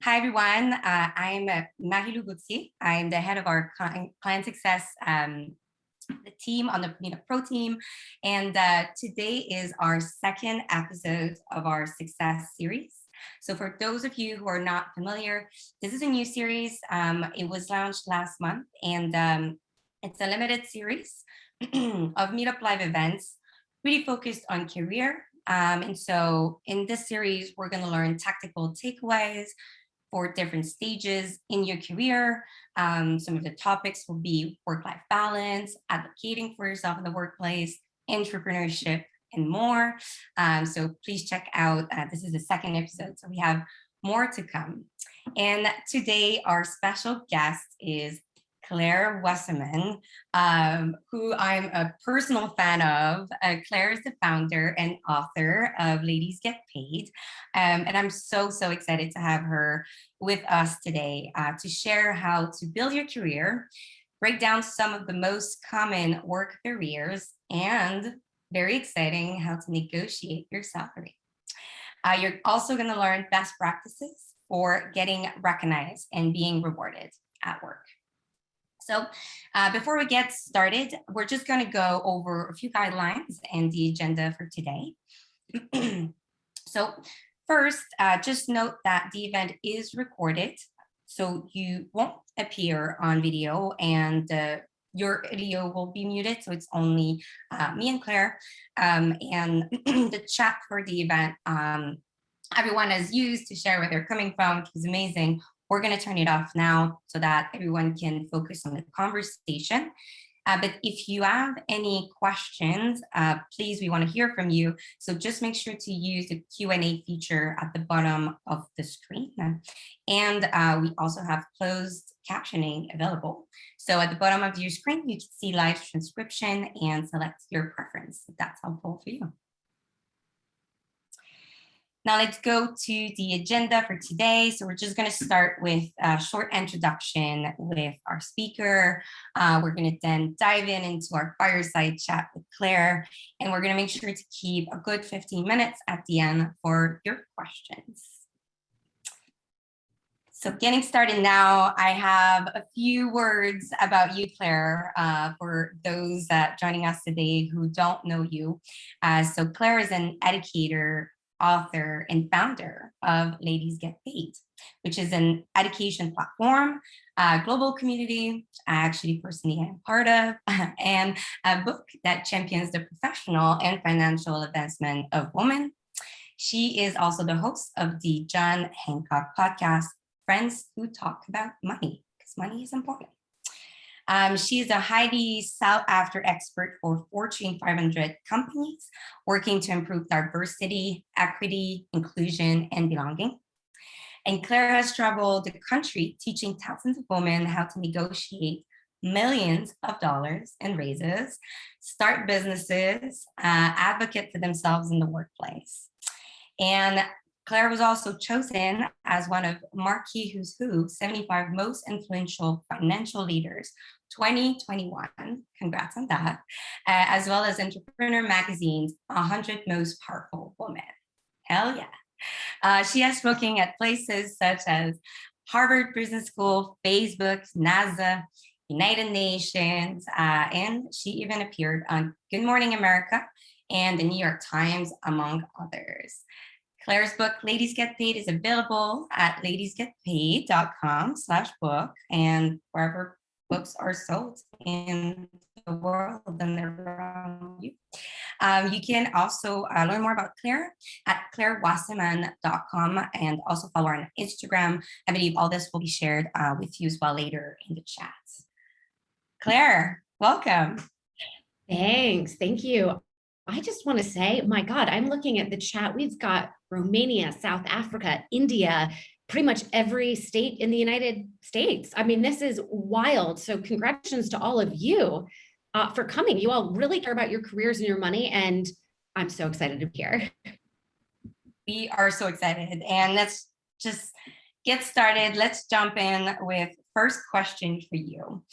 Hi, everyone. I'm Marilou Gauthier. I'm the head of our client success the team on the Pro team. And today is our second episode of our success series. So for those of you who are not familiar, this is a new series. It was launched last month, and it's a limited series of Meetup Live events, really focused on career. And so in this series, we're going to learn tactical takeaways for different stages in your career. Some of the topics will be work-life balance, advocating for yourself in the workplace, entrepreneurship, and more. So please check out, this is the second episode, so we have more to come. And today our special guest is Claire Wasserman, who I'm a personal fan of. Claire is the founder and author of Ladies Get Paid. And I'm so excited to have her with us today to share how to build your career, break down some of the most common work barriers, and very exciting, how to negotiate your salary. You're also going to learn best practices for getting recognized and being rewarded at work. So before we get started, we're just going to go over a few guidelines and the agenda for today. So first, just note that the event is recorded, so you won't appear on video, and your video will be muted, so it's only me and Claire. And the chat for the event, everyone has used to share where they're coming from, which was amazing. We're going to turn it off now so that everyone can focus on the conversation. But if you have any questions, please, we want to hear from you. So just make sure to use the Q&A feature at the bottom of the screen. And we also have closed captioning available. So at the bottom of your screen, you can see live transcription and select your preference if that's helpful for you. Now let's go to the agenda for today. So we're just going to start with a short introduction with our speaker. We're going to then dive into our fireside chat with Claire, and we're going to make sure to keep a good 15 minutes at the end for your questions. So getting started now, I have a few words about you, Claire, for those joining us today who don't know you. So Claire is an educator, author, and founder of Ladies Get Paid, which is an education platform, a global community I actually personally am part of, and a book that champions the professional and financial advancement of women. She is also the host of the John Hancock podcast, Friends Who Talk About Money, because money is important. She is a highly sought after expert for Fortune 500 companies working to improve diversity, equity, inclusion, and belonging. And Claire has traveled the country teaching thousands of women how to negotiate millions of dollars in raises, start businesses, advocate for themselves in the workplace. And Claire was also chosen as one of Marquee Who's Who 75 Most Influential Financial Leaders 2021. Congrats on that. As well as Entrepreneur Magazine's 100 Most Powerful Women. Hell yeah. She has spoken at places such as Harvard Business School, Facebook, NASA, United Nations, and she even appeared on Good Morning America and the New York Times, among others. Claire's book, Ladies Get Paid, is available at ladiesgetpaid.com/book and wherever books are sold in the world and around you. You can also learn more about Claire at clairewasserman.com and also follow her on Instagram. I believe all this will be shared with you as well later in the chat. Claire, welcome. Thanks. Thank you. I just want to say, my God, I'm looking at the chat. We've got Romania, South Africa, India, pretty much every state in the United States. I mean, this is wild. So congratulations to all of you for coming. You all really care about your careers and your money, and I'm so excited to be here. We are so excited, and let's just get started. Let's jump in with first question for you.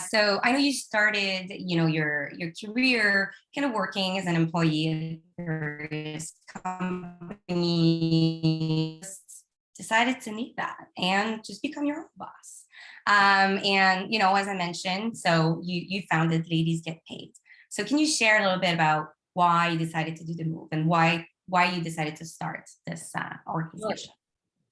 So I know you started, your career kind of working as an employee at various companies. decided to need that and just become your own boss. And, as I mentioned, so you founded Ladies Get Paid. So can you share a little bit about why you decided to do the move and why you decided to start this organization?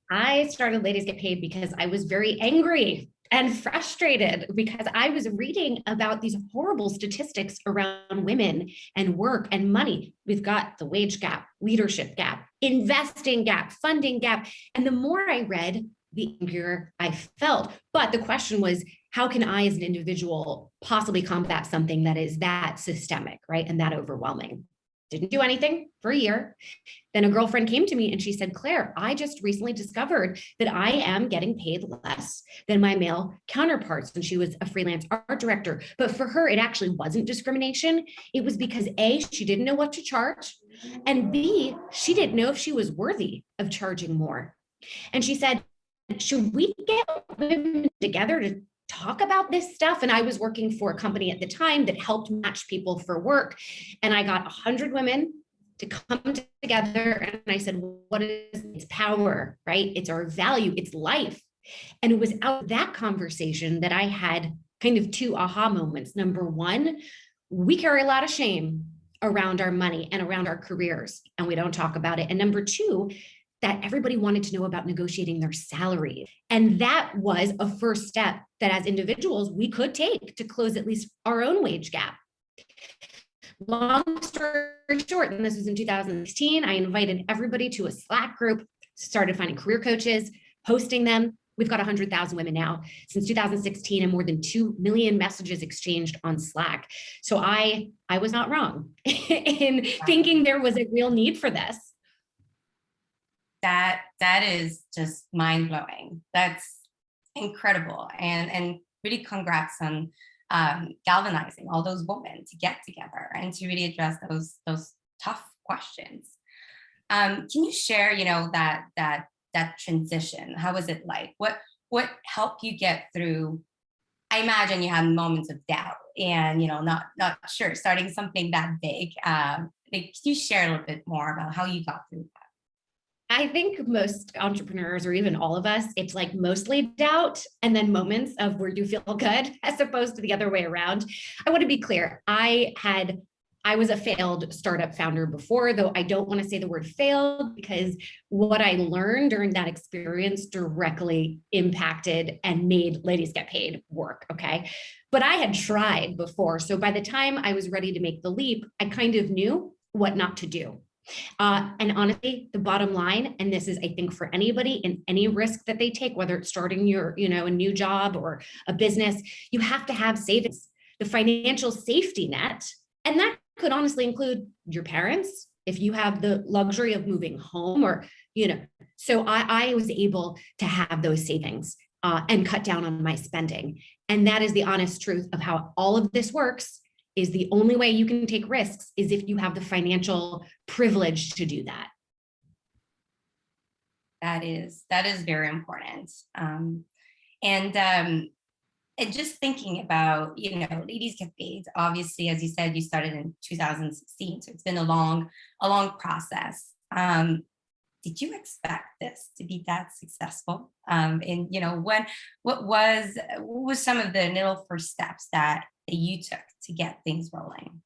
I started Ladies Get Paid because I was very angry and frustrated because I was reading about these horrible statistics around women and work and money. We've got the wage gap, leadership gap, investing gap, funding gap. And the more I read, the angrier I felt. But the question was, how can I as an individual possibly combat something that is that systemic, right? And that overwhelming? Didn't do anything for a year. Then a girlfriend came to me and she said, Claire, I just recently discovered that I am getting paid less than my male counterparts. And she was a freelance art director. But for her, it actually wasn't discrimination. It was because A, she didn't know what to charge. And B, she didn't know if she was worthy of charging more. And she said, should we get women together to talk about this stuff? And I was working for a company at the time that helped match people for work. And I got 100 women to come together. And I said, what is its power, right? It's our value, it's life. And it was out of that conversation that I had kind of two aha moments. Number one, we carry a lot of shame around our money and around our careers, and we don't talk about it. And number two, that everybody wanted to know about negotiating their salary. And that was a first step that as individuals we could take to close at least our own wage gap. Long story short, and this was in 2016, I invited everybody to a Slack group, started finding career coaches, hosting them. We've got 100,000 women now since 2016 and more than 2 million messages exchanged on Slack. So I was not wrong in thinking there was a real need for this. That is just mind-blowing. That's incredible. And really congrats on galvanizing all those women to get together and to really address those tough questions. Can you share, that transition? How was it like? What helped you get through? I imagine you had moments of doubt and not sure starting something that big. Can you share a little bit more about how you got through that? I think most entrepreneurs, or even all of us, it's like mostly doubt and then moments of where you feel good, as opposed to the other way around. I want to be clear. I was a failed startup founder before, though I don't want to say the word failed because what I learned during that experience directly impacted and made Ladies Get Paid work. Okay. But I had tried before. So by the time I was ready to make the leap, I kind of knew what not to do. And honestly, the bottom line, and this is, I think, for anybody in any risk that they take, whether it's starting your, a new job or a business, you have to have savings, the financial safety net. And that could honestly include your parents, if you have the luxury of moving home or, so I was able to have those savings and cut down on my spending. And that is the honest truth of how all of this works. Is the only way you can take risks is if you have the financial privilege to do that. That is very important. And just thinking about, Ladies Get Paid, obviously, as you said, you started in 2016, so it's been a long process. Did you expect this to be that successful? And what was some of the little first steps that you took to get things rolling?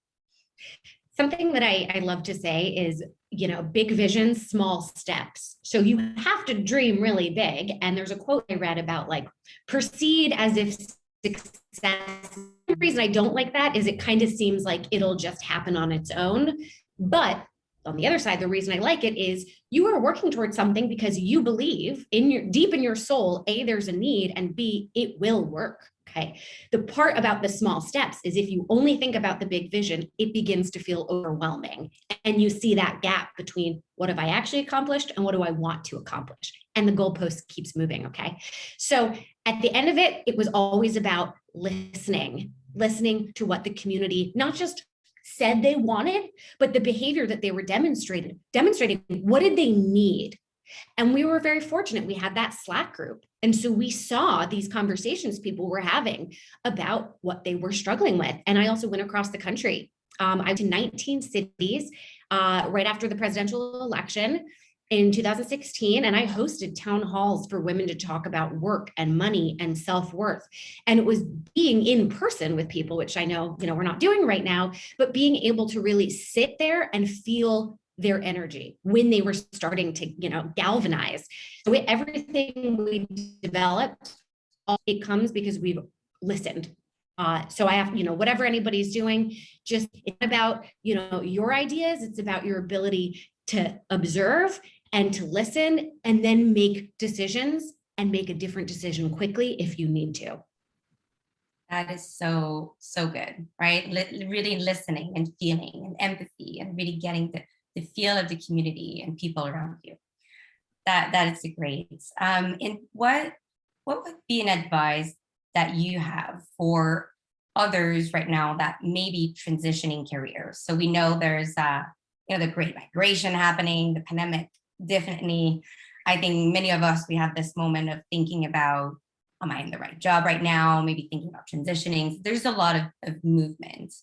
Something that I love to say is, big vision, small steps. So you have to dream really big. And there's a quote I read about proceed as if success. The reason I don't like that is it kind of seems like it'll just happen on its own. But on the other side, the reason I like it is you are working towards something because you believe deep in your soul, A, there's a need, and B, it will work. Okay. The part about the small steps is if you only think about the big vision, it begins to feel overwhelming. And you see that gap between what have I actually accomplished and what do I want to accomplish? And the goalpost keeps moving. Okay. So at the end of it, it was always about listening to what the community, not just said they wanted, but the behavior that they were demonstrating what did they need? And we were very fortunate. We had that Slack group. And so we saw these conversations people were having about what they were struggling with. And I also went across the country. I went to 19 cities right after the presidential election. in 2016, and I hosted town halls for women to talk about work and money and self-worth. And it was being in person with people, which I know, we're not doing right now, but being able to really sit there and feel their energy when they were starting to, galvanize. So everything we developed, it comes because we've listened. So I have, whatever anybody's doing, just it's about, your ideas. It's about your ability to observe and to listen and then make decisions and make a different decision quickly if you need to. That is so, so good, right? Really listening and feeling and empathy and really getting the feel of the community and people around you. That is great. And what would be an advice that you have for others right now that may be transitioning careers? So we know there's the great migration happening, the pandemic, definitely. I think many of us, we have this moment of thinking about, am I in the right job right now? Maybe thinking about transitioning. There's a lot of movement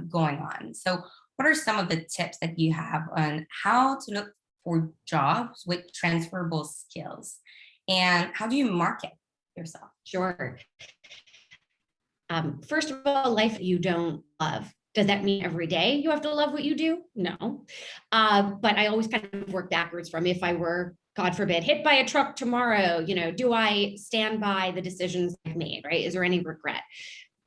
going on. So what are some of the tips that you have on how to look for jobs with transferable skills? And how do you market yourself? Sure. First of all, life you don't love. Does that mean every day you have to love what you do? No. But I always kind of work backwards from, if I were, God forbid, hit by a truck tomorrow, do I stand by the decisions I've made, right? Is there any regret?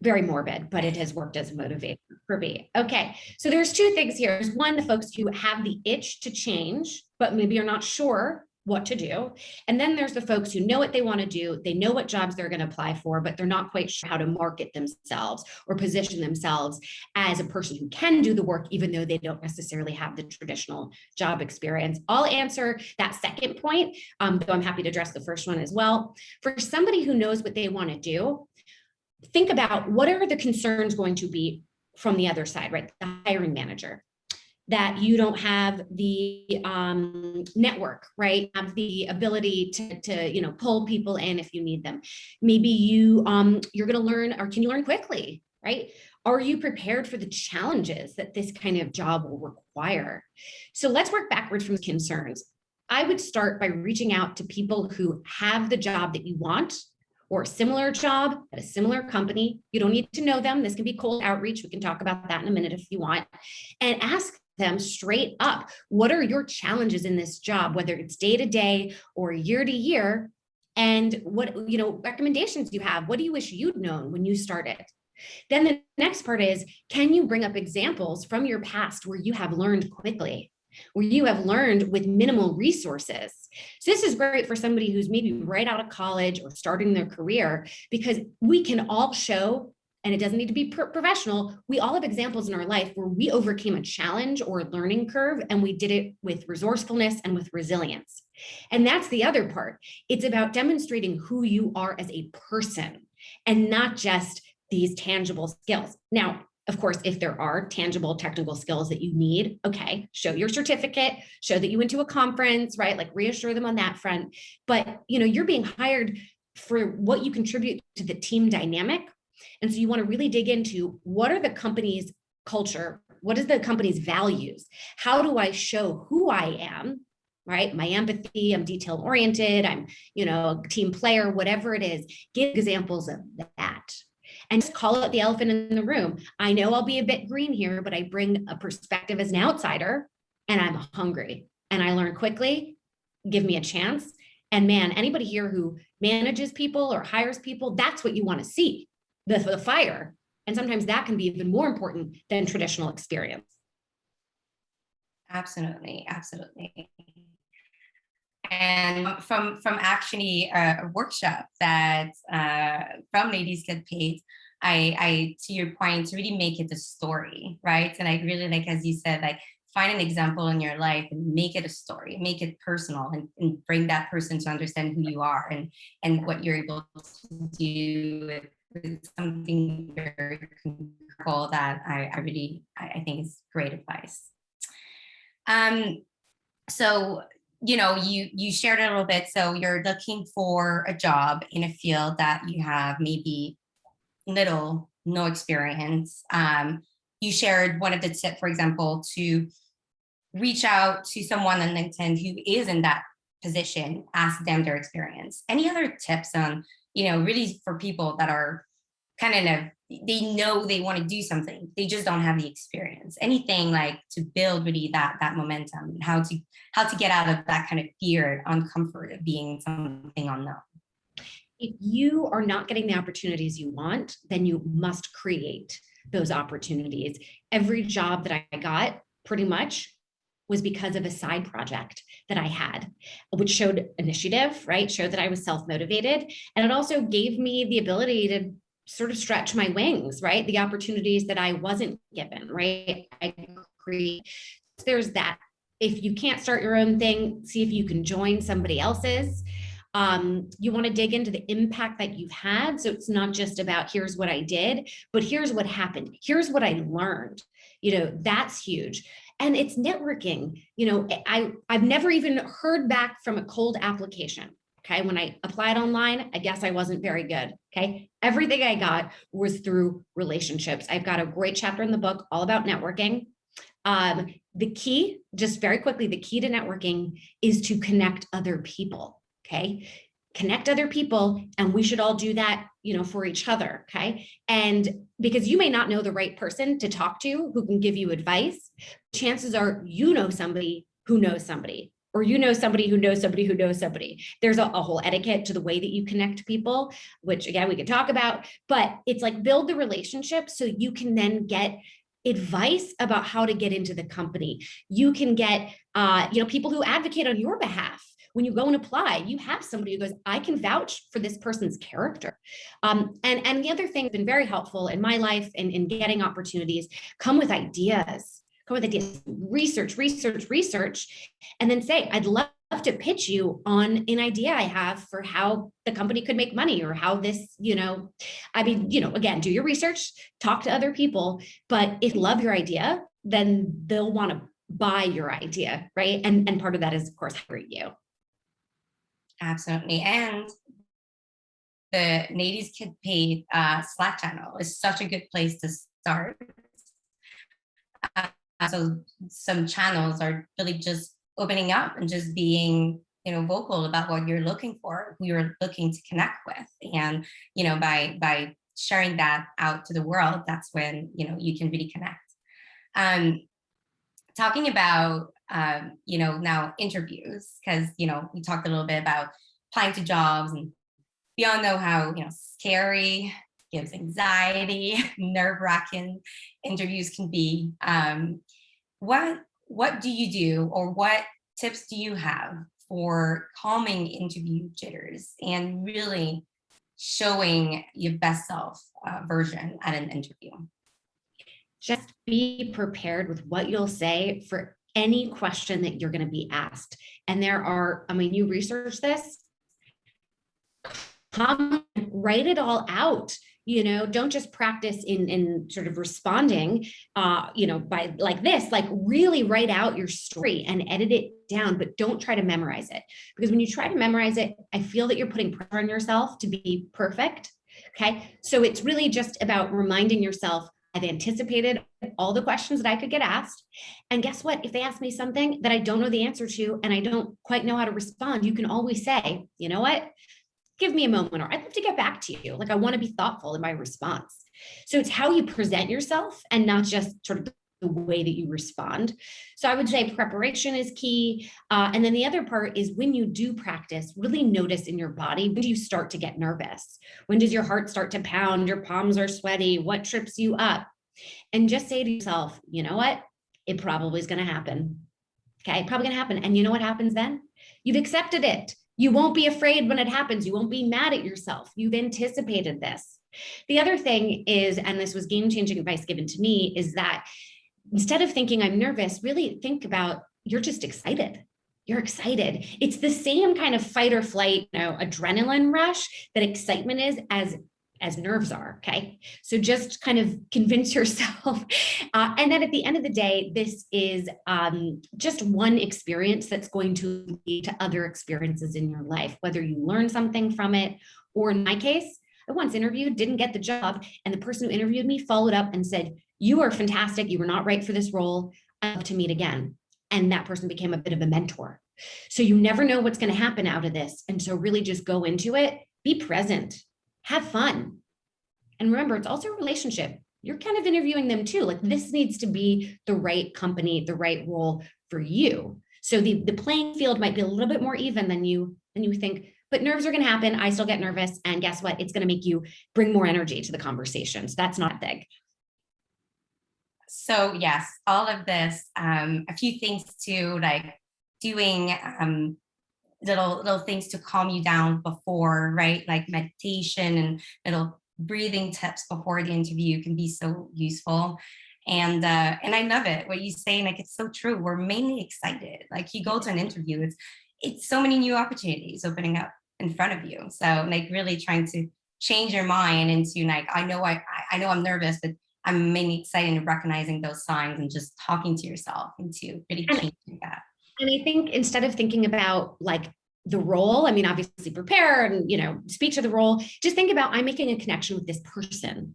Very morbid, but it has worked as a motivator for me. Okay, so there's two things here. There's one, the folks who have the itch to change, but maybe are not sure what to do. And then there's the folks who know what they want to do. They know what jobs they're going to apply for, but they're not quite sure how to market themselves or position themselves as a person who can do the work, even though they don't necessarily have the traditional job experience. I'll answer that second point, though I'm happy to address the first one as well. For somebody who knows what they want to do, think about what are the concerns going to be from the other side, right? The hiring manager, that you don't have the network, right? Have the ability to pull people in if you need them. Maybe you're going to learn, or can you learn quickly, right? Are you prepared for the challenges that this kind of job will require? So let's work backwards from concerns. I would start by reaching out to people who have the job that you want, or a similar job at a similar company. You don't need to know them. This can be cold outreach. We can talk about that in a minute if you want. And ask them straight up, what are your challenges in this job, whether it's day to day or year to year? And what, recommendations you have? What do you wish you'd known when you started? Then the next part is, can you bring up examples from your past where you have learned quickly, where you have learned with minimal resources? So this is great for somebody who's maybe right out of college or starting their career, because we can all show, and it doesn't need to be professional, we all have examples in our life where we overcame a challenge or a learning curve, and we did it with resourcefulness and with resilience. And that's the other part. It's about demonstrating who you are as a person and not just these tangible skills. Now, of course, if there are tangible technical skills that you need, okay, show your certificate, show that you went to a conference, right? Like reassure them on that front. But, you're being hired for what you contribute to the team dynamic. And so you want to really dig into, what are the company's culture? What is the company's values? How do I show who I am, right? My empathy, I'm detail oriented, I'm, a team player, whatever it is. Give examples of that. And just call out the elephant in the room. I know I'll be a bit green here, but I bring a perspective as an outsider, and I'm hungry and I learn quickly. Give me a chance. And man, anybody here who manages people or hires people, that's what you want to see, the fire. And sometimes that can be even more important than traditional experience. Absolutely, absolutely. And from actually a workshop that from Ladies Get Paid, I to your point, to really make it a story, right? And I really like, as you said, like find an example in your life and make it a story, make it personal, and bring that person to understand who you are and what you're able to do with something very cool that I think is great advice. So you shared a little bit. So you're looking for a job in a field that you have maybe no experience. You shared one of the tips, for example, to reach out to someone on LinkedIn who is in that position, ask them their experience. Any other tips on, really for people that are kind of, they know they want to do something, they just don't have the experience? Anything like to build really that momentum, and how to get out of that kind of fear and uncomfort of being something unknown? If you are not getting the opportunities you want, then you must create those opportunities. Every job that I got pretty much was because of a side project that I had, which showed initiative, right? Showed that I was self-motivated. And it also gave me the ability to sort of stretch my wings, right? The opportunities that I wasn't given, right? I create. There's that. If you can't start your own thing, see if you can join somebody else's. You want to dig into the impact that you've had. So it's not just about here's what I did, but here's what happened. Here's what I learned. That's huge. And it's networking. I've never even heard back from a cold application. Okay. When I applied online, I guess I wasn't very good. Okay. Everything I got was through relationships. I've got a great chapter in the book all about networking. The key, just very quickly, the key to networking is to connect other people. Okay. Connect other people. And we should all do that, for each other. Okay. And because you may not know the right person to talk to who can give you advice, chances are, somebody who knows somebody, or somebody who knows somebody who knows somebody. There's a whole etiquette to the way that you connect people, which again, we could talk about, but it's like build the relationship so you can then get advice about how to get into the company. You can get, people who advocate on your behalf. When you go and apply, you have somebody who goes, I can vouch for this person's character. And the other thing that's been very helpful in my life and in getting opportunities, come with ideas, research, and then say, I'd love to pitch you on an idea I have for how the company could make money, or how this, again, do your research, talk to other people, but if you love your idea, then they'll want to buy your idea, right? And part of that is, of course, hiring you. Absolutely. And the Natives Get Paid Slack channel is such a good place to start. So some channels are really just opening up and just being, vocal about what you're looking for, who you're looking to connect with. And, by sharing that out to the world, that's when, you can really connect. Talking about, now interviews, because, we talked a little bit about applying to jobs, and we all know how, scary, gives anxiety, nerve-wracking interviews can be. What do you do, or what tips do you have for calming interview jitters and really showing your best self version at an interview? Just be prepared with what you'll say for any question that you're going to be asked. And there are, you research this, write it all out. Don't just practice in sort of responding, by like this, like really write out your story and edit it down, but don't try to memorize it. Because when you try to memorize it, I feel that you're putting pressure on yourself to be perfect. Okay. So it's really just about reminding yourself, I've anticipated all the questions that I could get asked. And guess what? If they ask me something that I don't know the answer to, and I don't quite know how to respond, you can always say, you know what? Give me a moment, or I'd love to get back to you. Like, I want to be thoughtful in my response. So it's how you present yourself and not just sort of the way that you respond. So I would say preparation is key. And then the other part is when you do practice, really notice in your body, when do you start to get nervous? When does your heart start to pound? Your palms are sweaty? What trips you up? And just say to yourself, you know what? It probably is going to happen. Okay, probably going to happen. And you know what happens then? You've accepted it. You won't be afraid when it happens. You won't be mad at yourself. You've anticipated this. The other thing is, and this was game-changing advice given to me, is that instead of thinking I'm nervous, really think about you're just excited. You're excited. It's the same kind of fight or flight, adrenaline rush that excitement is as nerves are. Okay. So just kind of convince yourself. And then at the end of the day, this is just one experience that's going to lead to other experiences in your life, whether you learn something from it, or in my case, I once interviewed, didn't get the job. And the person who interviewed me followed up and said, you are fantastic. You were not right for this role. I'd love to meet again. and that person became a bit of a mentor. So you never know what's going to happen out of this. And so really just go into it, be present, have fun. And remember, it's also a relationship. You're kind of interviewing them too. Like, this needs to be the right company, the right role for you. So the playing field might be a little bit more even than you think, but nerves are going to happen. I still get nervous. And guess what? It's going to make you bring more energy to the conversation. So that's not big. So yes, all of this, a few things to like doing little things to calm you down before, right? Like meditation and little breathing tips before the interview can be so useful. And I love it what you say, like it's so true. We're mainly excited. Like you go to an interview, it's so many new opportunities opening up in front of you. So like really trying to change your mind into like, I know I'm nervous, but I'm mainly excited and recognizing those signs and just talking to yourself into really changing that. And I think instead of thinking about like the role, I mean, obviously prepare and, speak to the role, just think about, I'm making a connection with this person.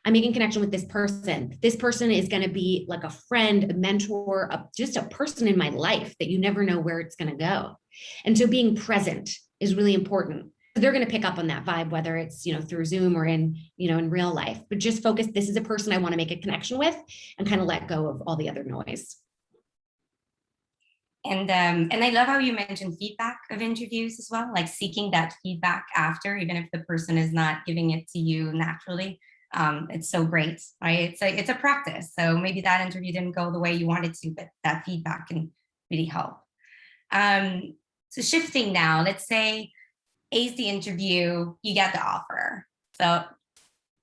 I'm making connection with this person. This person is going to be like a friend, a mentor, just a person in my life that you never know where it's going to go. And so being present is really important. They're going to pick up on that vibe, whether it's, through Zoom or in real life, but just focus. This is a person I want to make a connection with, and kind of let go of all the other noise. And I love how you mentioned feedback of interviews as well, like seeking that feedback after, even if the person is not giving it to you naturally. It's so great, right? It's a practice. So maybe that interview didn't go the way you wanted to, but that feedback can really help. So shifting now, let's say ace the interview, you get the offer.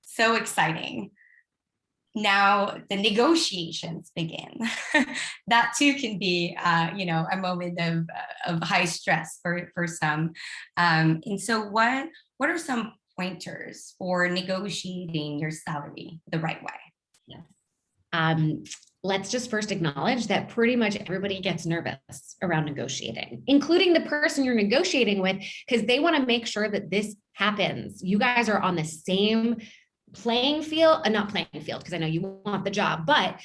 So exciting. Now the negotiations begin. That too can be, a moment of high stress for some. And so what are some pointers for negotiating your salary the right way? Yes. Let's just first acknowledge that pretty much everybody gets nervous around negotiating, including the person you're negotiating with, because they want to make sure that this happens. You guys are on the same playing field, not playing field, because I know you want the job, but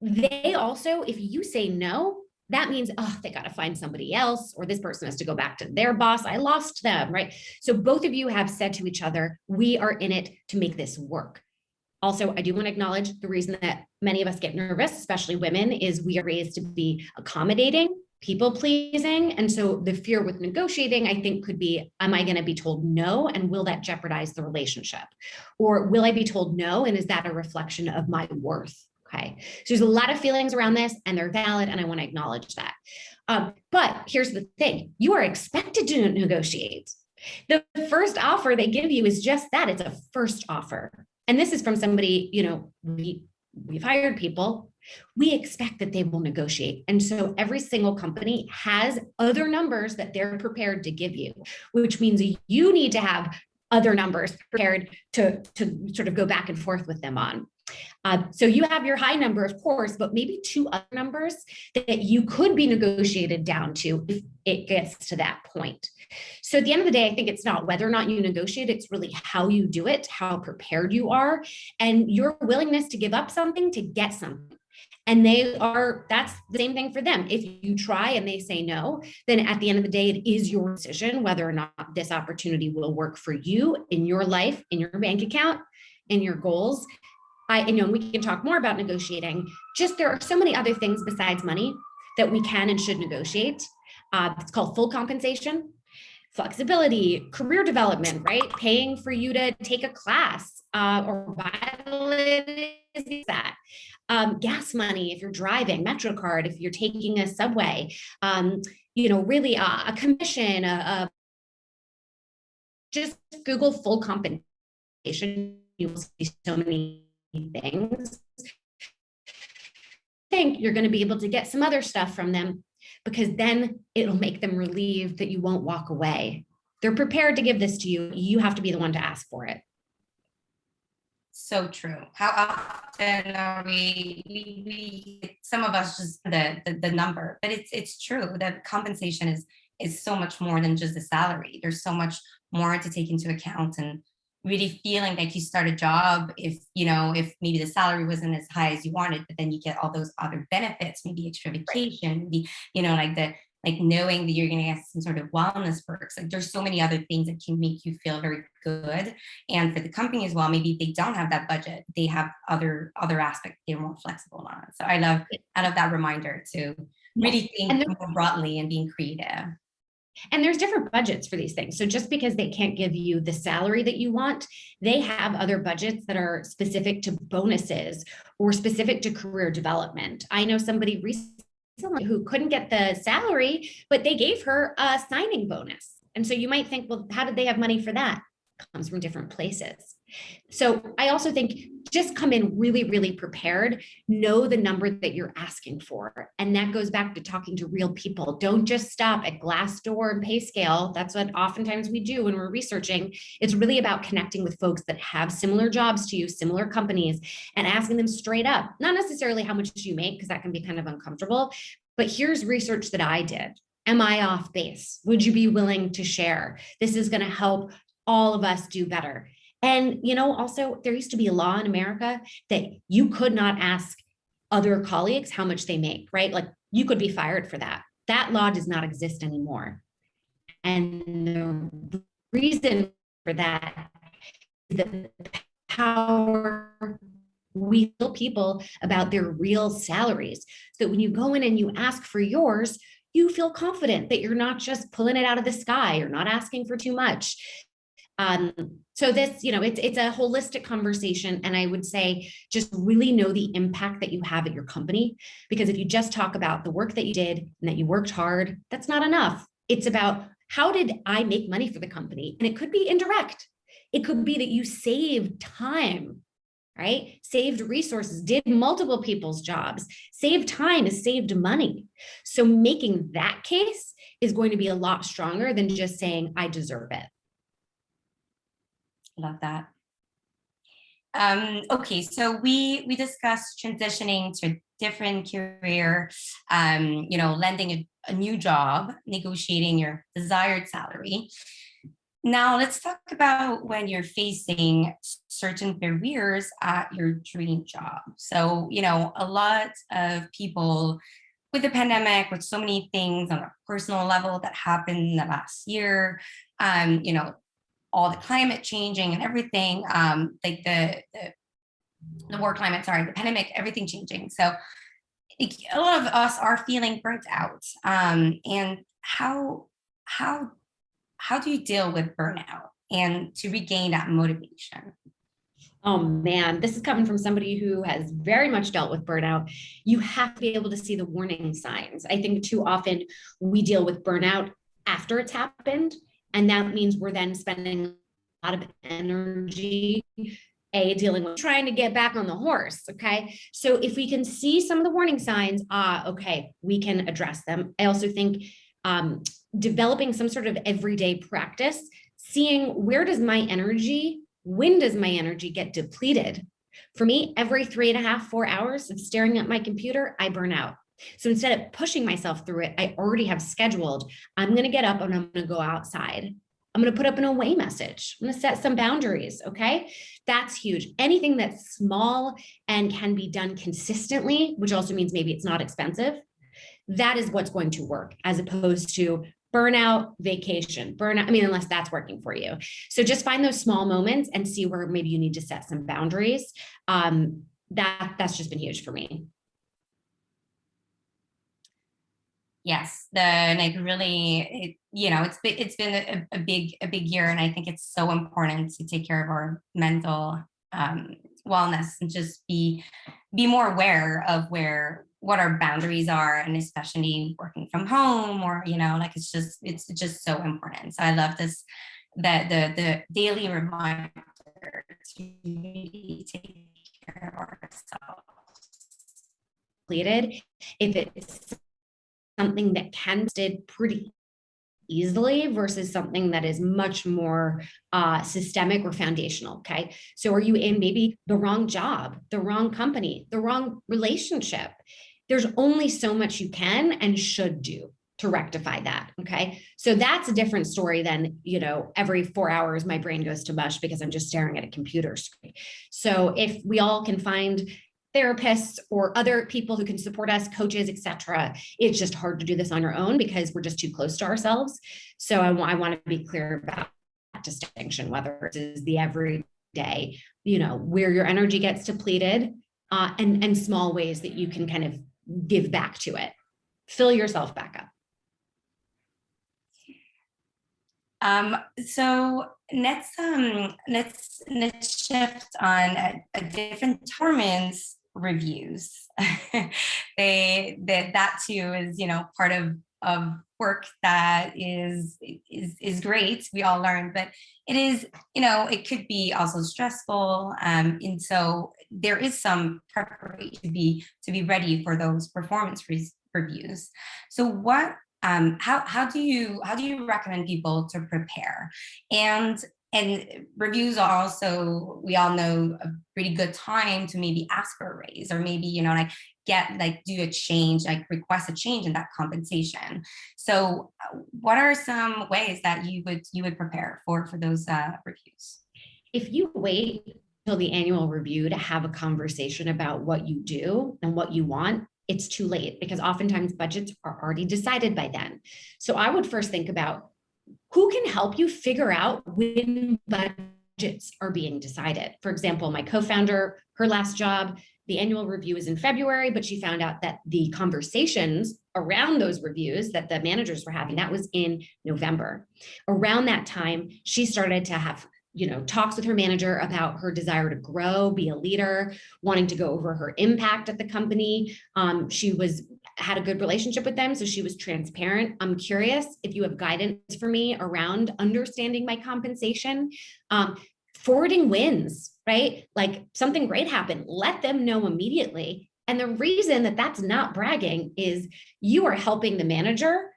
they also, if you say no, that means, they got to find somebody else, or this person has to go back to their boss. I lost them, right? So both of you have said to each other, we are in it to make this work. Also, I do want to acknowledge the reason that many of us get nervous, especially women, is we are raised to be accommodating, people pleasing. And so the fear with negotiating, I think, could be, am I going to be told no? And will that jeopardize the relationship? Or will I be told no? And is that a reflection of my worth? Okay. So there's a lot of feelings around this, and they're valid, and I want to acknowledge that. But here's the thing. You are expected to negotiate. The first offer they give you is just that. It's a first offer. And this is from somebody, we've hired people. We expect that they will negotiate. And so every single company has other numbers that they're prepared to give you, which means you need to have other numbers prepared to sort of go back and forth with them on. So you have your high number, of course, but maybe two other numbers that you could be negotiated down to if it gets to that point. So at the end of the day, I think it's not whether or not you negotiate, it's really how you do it, how prepared you are, and your willingness to give up something to get something. And that's the same thing for them. If you try and they say no, then at the end of the day, it is your decision whether or not this opportunity will work for you in your life, in your bank account, in your goals. And we can talk more about negotiating. Just there are so many other things besides money that we can and should negotiate. It's called full compensation, flexibility, career development, right? Paying for you to take a class or buy that. Gas money if you're driving, MetroCard if you're taking a subway, really a commission, just Google full compensation. You will see so many things. I think you're going to be able to get some other stuff from them, because then it'll make them relieved that you won't walk away. They're prepared to give this to you. You have to be the one to ask for it. So true. How often are we some of us just the number, but it's true that compensation is so much more than just the salary. There's so much more to take into account, and really feeling like you start a job if, you know, if maybe the salary wasn't as high as you wanted, but then you get all those other benefits, maybe extra vacation, maybe, you know, like like knowing that you're going to get some sort of wellness perks. Like there's so many other things that can make you feel very good. And for the company as well, maybe they don't have that budget, they have other aspects they're more flexible on. So I love that reminder to Yes. really think more broadly and being creative. And there's different budgets for these things. So just because they can't give you the salary that you want, they have other budgets that are specific to bonuses or specific to career development. I know somebody recently who couldn't get the salary, but they gave her a signing bonus. And so you might think, well, how did they have money for that? It comes from different places. So I also think just come in really, really prepared, know the number that you're asking for. And that goes back to talking to real people. Don't just stop at Glassdoor and PayScale. That's what oftentimes we do when we're researching. It's really about connecting with folks that have similar jobs to you, similar companies, and asking them straight up, not necessarily how much you make, because that can be kind of uncomfortable, but here's research that I did. Am I off base? Would you be willing to share? This is going to help all of us do better. And, you know, also there used to be a law in America that you could not ask other colleagues how much they make, right? Like you could be fired for that. That law does not exist anymore. And the reason for that is the power we tell people about their real salaries. So that when you go in and you ask for yours, you feel confident that you're not just pulling it out of the sky. You're not asking for too much. So this, you know, it's a holistic conversation. And I would say just really know the impact that you have at your company. Because if you just talk about the work that you did and that you worked hard, that's not enough. It's about how did I make money for the company? And it could be indirect. It could be that you saved time, right? Saved resources, did multiple people's jobs. Saved time is saved money. So making that case is going to be a lot stronger than just saying, I deserve it. Love that. Okay, so we discussed transitioning to a different career, you know, landing a new job, negotiating your desired salary. Now let's talk about when you're facing certain barriers at your dream job. So, you know, a lot of people with the pandemic, with so many things on a personal level that happened in the last year, you know, all the climate changing and everything, like the war climate, sorry, the pandemic, everything changing. So a lot of us are feeling burnt out. And how do you deal with burnout and to regain that motivation? Oh man, this is coming from somebody who has very much dealt with burnout. You have to be able to see the warning signs. I think too often we deal with burnout after it's happened. And that means we're then spending a lot of energy, dealing with trying to get back on the horse. Okay. So if we can see some of the warning signs, okay, we can address them. I also think developing some sort of everyday practice, seeing when does my energy get depleted? For me, every 3.5, 4 hours of staring at my computer, I burn out. So instead of pushing myself through it, I already have scheduled, I'm going to get up and I'm going to go outside. I'm going to put up an away message. I'm going to set some boundaries. Okay. That's huge. Anything that's small and can be done consistently, which also means maybe it's not expensive. That is what's going to work as opposed to burnout, vacation, burnout. I mean, unless that's working for you. So just find those small moments and see where maybe you need to set some boundaries. That's just been huge for me. Yes, you know, it's been a big year, and I think it's so important to take care of our mental wellness and just be more aware of what our boundaries are, and especially working from home, or you know, like it's just so important. So I love this, that the daily reminder to really take care of ourselves. If it's something that can be did pretty easily versus something that is much more systemic or foundational. Okay. So are you in maybe the wrong job, the wrong company, the wrong relationship? There's only so much you can and should do. to rectify that. Okay. So that's a different story than, every 4 hours, my brain goes to mush because I'm just staring at a computer screen. So if we all can find therapists or other people who can support us, coaches, etc., it's just hard to do this on your own because we're just too close to ourselves. So I want to be clear about that distinction, whether it is the everyday, where your energy gets depleted, and small ways that you can kind of give back to it, fill yourself back up. So let's shift on a different department's reviews. That too is part of work that is great. We all learn, but it is it could be also stressful, and so there is some preparation to be ready for those performance reviews. So what how do you recommend people to prepare? And reviews are also, we all know, a pretty good time to maybe ask for a raise, or maybe do a change, request a change in that compensation. So what are some ways that you would prepare for those reviews? If you wait till the annual review to have a conversation about what you do and what you want, it's too late, because oftentimes budgets are already decided by then. So I would first think about who can help you figure out when budgets are being decided. For example, my co-founder, her last job, the annual review is in February, but she found out that the conversations around those reviews that the managers were having, that was in November. Around that time, she started to have talks with her manager about her desire to grow, be a leader, wanting to go over her impact at the company. She had a good relationship with them, so she was transparent. I'm curious if you have guidance for me around understanding my compensation. Forwarding wins, right? Like something great happened, let them know immediately. And the reason that that's not bragging is you are helping the manager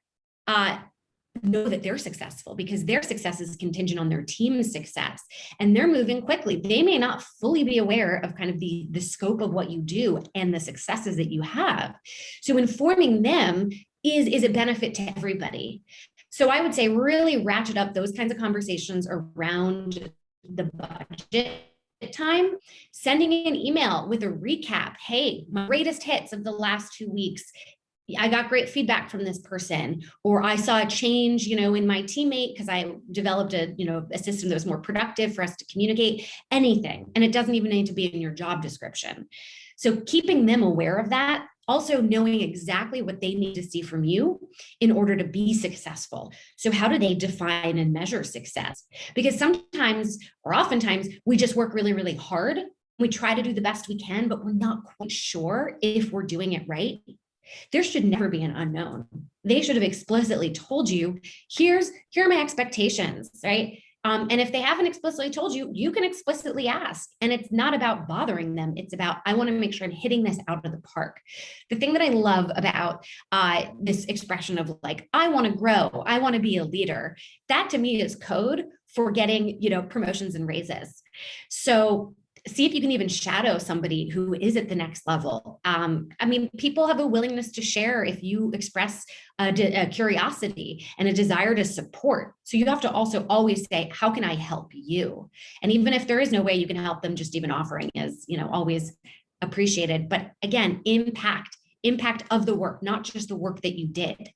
know that they're successful, because their success is contingent on their team's success, and they're moving quickly. They may not fully be aware of kind of the scope of what you do and the successes that you have. So informing them is a benefit to everybody. So I would say really ratchet up those kinds of conversations around the budget time, sending an email with a recap. Hey, my greatest hits of the last 2 weeks. I got great feedback from this person, or I saw a change, in my teammate because I developed a system that was more productive for us to communicate, anything. And it doesn't even need to be in your job description. So keeping them aware of that, also knowing exactly what they need to see from you in order to be successful. So how do they define and measure success? Because sometimes, or oftentimes, we just work really, really hard. We try to do the best we can, but we're not quite sure if we're doing it right. There should never be an unknown. They should have explicitly told you, here are my expectations, right? And if they haven't explicitly told you, you can explicitly ask. And it's not about bothering them. It's about, I want to make sure I'm hitting this out of the park. The thing that I love about this expression of I want to grow, I want to be a leader, that to me is code for getting, promotions and raises. So see if you can even shadow somebody who is at the next level. People have a willingness to share if you express a curiosity and a desire to support. So you have to also always say, how can I help you? And even if there is no way you can help them, just even offering is, always appreciated. But again, impact of the work, not just the work that you did.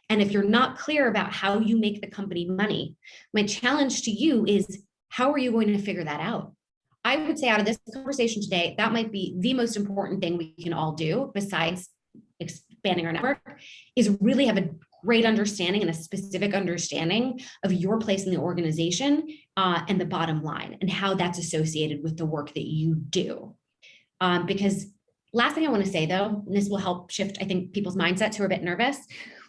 And if you're not clear about how you make the company money, my challenge to you is, how are you going to figure that out? I would say out of this conversation today, that might be the most important thing we can all do, besides expanding our network, is really have a great understanding and a specific understanding of your place in the organization and the bottom line, and how that's associated with the work that you do. Because last thing I want to say, though, and this will help shift, I think, people's mindsets who are a bit nervous.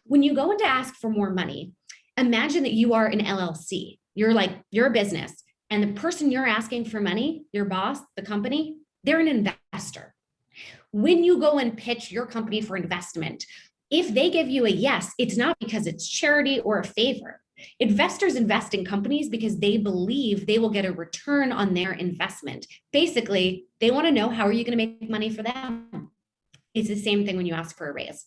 When you go in to ask for more money, imagine that you are an LLC. You're a business. And the person you're asking for money, your boss, the company, they're an investor. When you go and pitch your company for investment, if they give you a yes, it's not because it's charity or a favor. Investors invest in companies because they believe they will get a return on their investment. Basically, they want to know, how are you going to make money for them? It's the same thing when you ask for a raise.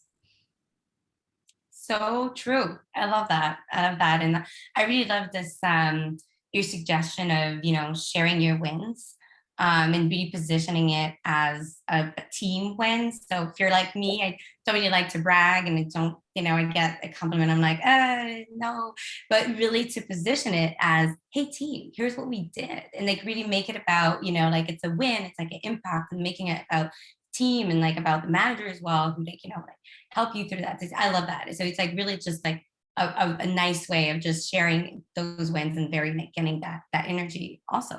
so true. I love that. I love that. And I really love this your suggestion of, sharing your wins and repositioning it as a team win. So if you're like me, I don't really like to brag and I don't, I get a compliment. I'm like, no, but really to position it as, hey team, here's what we did. And like really make it about, like it's a win, it's like an impact and making it about team and like about the manager as well, who like, like help you through that. I love that. So it's like really just like a nice way of just sharing those wins and very getting that energy also.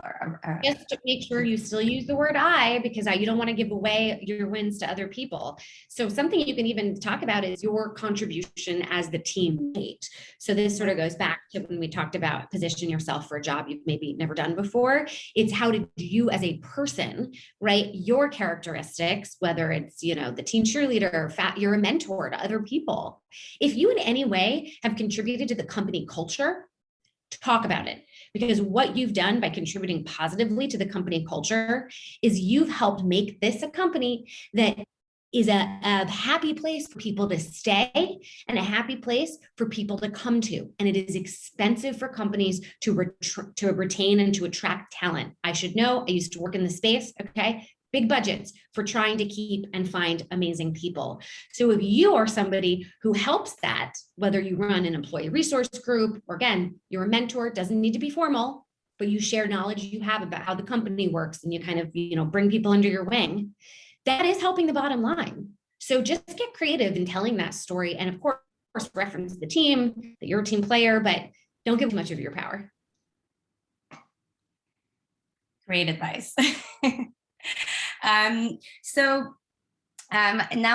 Just to make sure you still use the word I, because you don't want to give away your wins to other people. So something you can even talk about is your contribution as the teammate. So this sort of goes back to when we talked about position yourself for a job you've maybe never done before. It's how did you as a person, right? Your characteristics, whether it's, the teen cheerleader, you're a mentor to other people. If you in any way have contributed to the company culture, talk about it. Because what you've done by contributing positively to the company culture is you've helped make this a company that is a happy place for people to stay and a happy place for people to come to. And it is expensive for companies to retain and to attract talent. I should know, I used to work in the space, okay? Big budgets for trying to keep and find amazing people. So if you are somebody who helps that, whether you run an employee resource group, or again, you're a mentor, it doesn't need to be formal, but you share knowledge you have about how the company works and you kind of, bring people under your wing, that is helping the bottom line. So just get creative in telling that story. And of course, reference the team, that you're a team player, but don't give too much of your power. Great advice. Now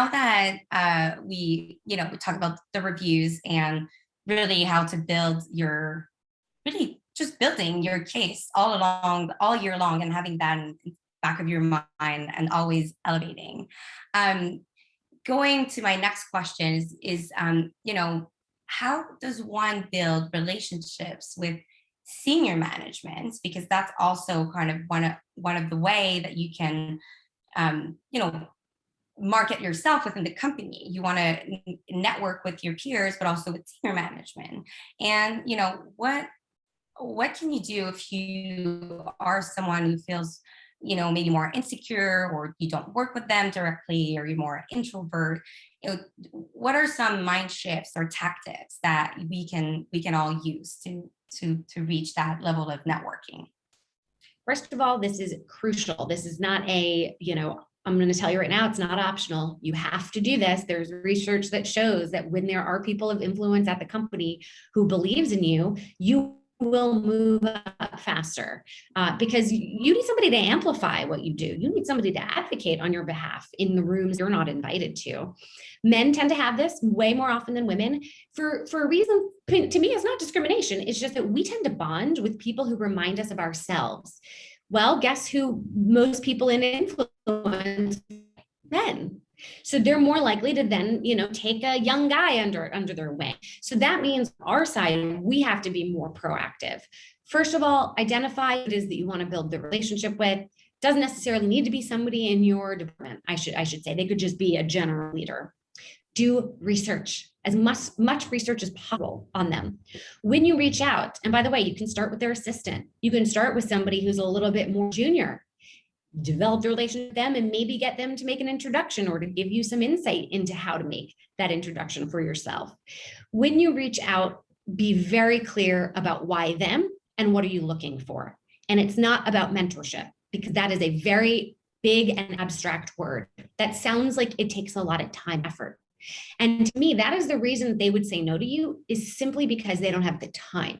that we talk about the reviews and really how to build really just building your case all year long and having that in the back of your mind and always elevating. Going to my next question is how does one build relationships with senior management? Because that's also kind of one of the way that you can market yourself within the company. You want to network with your peers, but also with senior management. And what can you do if you are someone who feels maybe more insecure, or you don't work with them directly, or you're more introvert? What are some mind shifts or tactics that we can all use to reach that level of networking? First of all, this is crucial. This is not I'm going to tell you right now, it's not optional. You have to do this. There's research that shows that when there are people of influence at the company who believes in you, you will move up faster because you need somebody to amplify what you do. You need somebody to advocate on your behalf in the rooms you're not invited to. Men tend to have this way more often than women for a reason. To me, it's not discrimination. It's just that we tend to bond with people who remind us of ourselves. Well, guess who most people in influence? Men. So they're more likely to then, take a young guy under their wing. So that means our side, we have to be more proactive. First of all, identify who it is that you want to build the relationship with. Doesn't necessarily need to be somebody in your department. I should say they could just be a general leader. Do research, as much research as possible on them. When you reach out, and by the way, you can start with their assistant. You can start with somebody who's a little bit more junior. Develop the relationship with them and maybe get them to make an introduction or to give you some insight into how to make that introduction for yourself. When you reach out, be very clear about why them and what are you looking for. And it's not about mentorship, because that is a very big and abstract word that sounds like it takes a lot of time, effort. And to me, that is the reason they would say no to you, is simply because they don't have the time.